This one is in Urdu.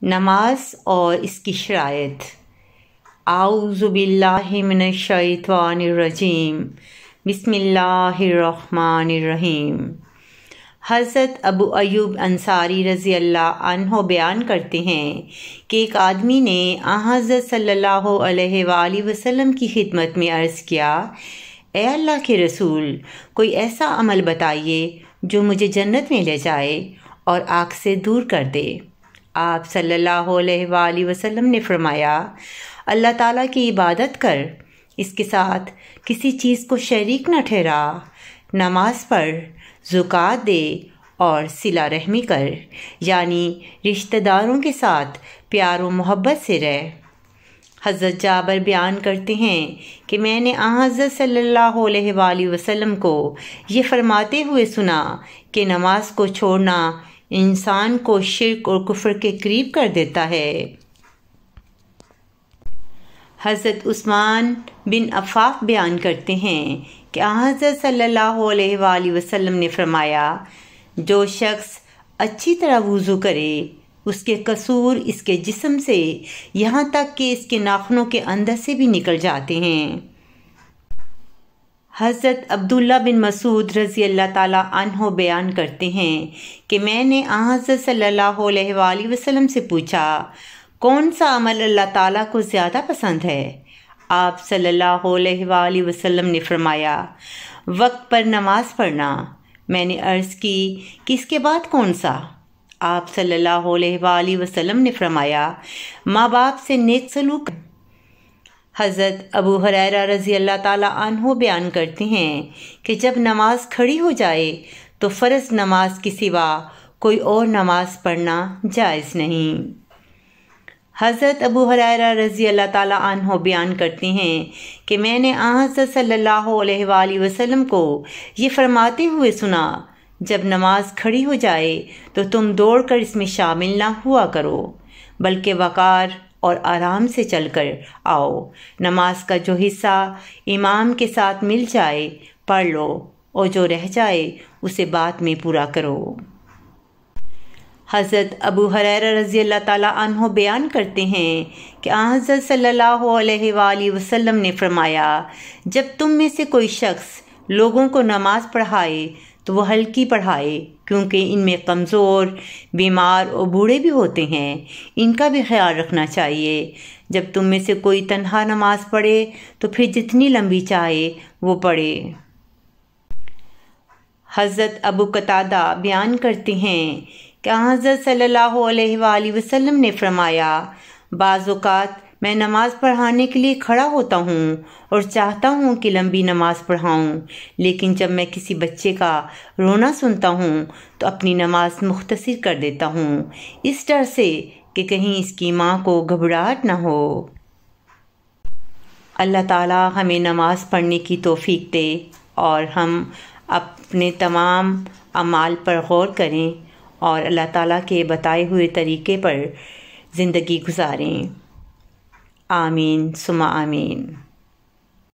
نماز اور اس کی شرائط۔ اعوذ باللہ من الشیطان الرجیم، بسم اللہ الرحمن الرحیم۔ حضرت ابو ایوب انصاری رضی اللہ عنہ بیان کرتے ہیں کہ ایک آدمی نے حضرت صلی اللہ علیہ وآلہ وسلم کی خدمت میں عرض کیا، اے اللہ کے رسول، کوئی ایسا عمل بتائیے جو مجھے جنت میں لے جائے اور آگ سے دور کر دے۔ آپ صلی اللہ علیہ وآلہ وسلم نے فرمایا، اللہ تعالیٰ کی عبادت کر، اس کے ساتھ کسی چیز کو شریک نہ ٹھہرا، نماز پڑھ، زکوٰۃ دے اور صلہ رحمی کر، یعنی رشتہ داروں کے ساتھ پیار و محبت سے رہ۔ حضرت جابر بیان کرتے ہیں کہ میں نے حضرت صلی اللہ علیہ وآلہ وسلم کو یہ فرماتے ہوئے سنا کہ نماز کو چھوڑنا انسان کو شرک اور کفر کے قریب کر دیتا ہے۔ حضرت عثمان بن عفان بیان کرتے ہیں کہ حضرت صلی اللہ علیہ وآلہ وسلم نے فرمایا، جو شخص اچھی طرح وضو کرے، اس کے قصور اس کے جسم سے یہاں تک کہ اس کے ناخنوں کے اندر سے بھی نکل جاتے ہیں۔ حضرت عبداللہ بن مسعود رضی اللہ تعالیٰ عنہ بیان کرتے ہیں کہ میں نے حضرت صلی اللہ علیہ وآلہ وسلم سے پوچھا، کون سا عمل اللہ تعالیٰ کو زیادہ پسند ہے؟ آپ صلی اللہ علیہ وآلہ وسلم نے فرمایا، وقت پر نماز پڑھنا۔ میں نے عرض کی کہ اس کے بعد کون سا؟ آپ صلی اللہ علیہ وآلہ وسلم نے فرمایا، ماں باپ سے نیک سلوک۔ حضرت ابو ہریرہ رضی اللہ تعالیٰ عنہ بیان کرتے ہیں کہ جب نماز کھڑی ہو جائے تو فرض نماز کے سوا کوئی اور نماز پڑھنا جائز نہیں۔ حضرت ابو ہریرہ رضی اللہ تعالیٰ عنہ بیان کرتے ہیں کہ میں نے حضرت صلی اللہ علیہ وآلہ وسلم کو یہ فرماتے ہوئے سنا، جب نماز کھڑی ہو جائے تو تم دوڑ کر اس میں شامل نہ ہوا کرو، بلکہ وقار اور آرام سے چل کر آؤ۔ نماز کا جو حصہ امام کے ساتھ مل جائے پڑھ لو، اور جو رہ جائے اسے بعد میں پورا کرو۔ حضرت ابو ہریرہ رضی اللہ تعالیٰ عنہ بیان کرتے ہیں کہ حضرت صلی اللہ علیہ وآلہ وسلم نے فرمایا، جب تم میں سے کوئی شخص لوگوں کو نماز پڑھائے تو وہ ہلکی پڑھائے، کیونکہ ان میں کمزور، بیمار اور بوڑھے بھی ہوتے ہیں، ان کا بھی خیال رکھنا چاہیے۔ جب تم میں سے کوئی تنہا نماز پڑھے تو پھر جتنی لمبی چاہے وہ پڑھے۔ حضرت ابو قتادہ بیان کرتے ہیں کہ حضرت صلی اللہ علیہ وآلہ وسلم نے فرمایا، بعض اوقات میں نماز پڑھانے کے لیے کھڑا ہوتا ہوں اور چاہتا ہوں کہ لمبی نماز پڑھاؤں، لیکن جب میں کسی بچے کا رونا سنتا ہوں تو اپنی نماز مختصر کر دیتا ہوں، اس ڈر سے کہ کہیں اس کی ماں کو گھبراہٹ نہ ہو۔ اللہ تعالیٰ ہمیں نماز پڑھنے کی توفیق دے اور ہم اپنے تمام اعمال پر غور کریں اور اللہ تعالیٰ کے بتائے ہوئے طریقے پر زندگی گزاریں۔ آمین ثم آمین۔